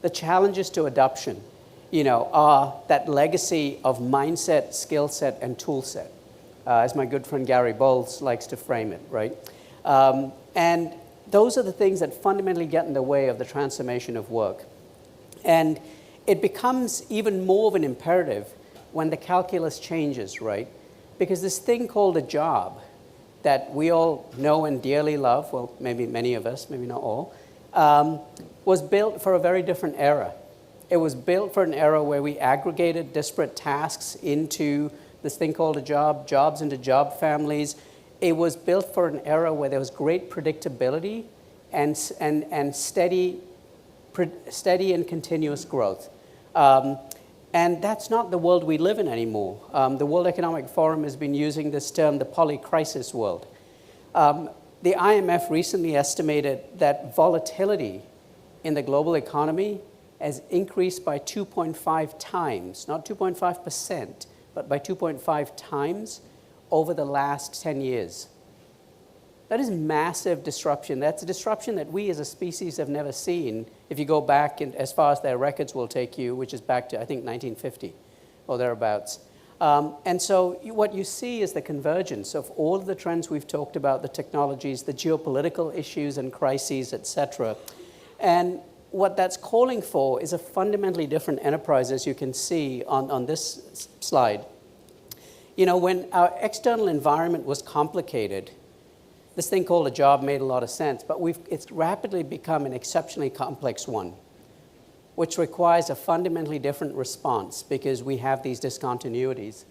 the challenges to adoption, are that legacy of mindset, skill set, and tool set, as my good friend Gary Bowles likes to frame it, right? And those are the things that fundamentally get in the way of the transformation of work. And it becomes even more of an imperative when the calculus changes, right? Because this thing called a job that we all know and dearly love, well, maybe many of us, maybe not all, was built for a very different era. It was built for an era where we aggregated disparate tasks into this thing called a job, jobs into job families. It was built for an era where there was great predictability and steady and continuous growth. And that's not the world we live in anymore. The World Economic Forum has been using this term, the polycrisis world. The IMF recently estimated that volatility in the global economy has increased by 2.5 times, not 2.5%, but by 2.5 times over the last 10 years. That is massive disruption. That's a disruption that we as a species have never seen if you go back as far as their records will take you, which is back to, I think, 1950 or thereabouts. And so what you see is the convergence of all of the trends we've talked about, the technologies, the geopolitical issues and crises, et cetera. And what that's calling for is a fundamentally different enterprise, as you can see on this slide. When our external environment was complicated, this thing called a job made a lot of sense, but it's rapidly become an exceptionally complex one, which requires a fundamentally different response because we have these discontinuities.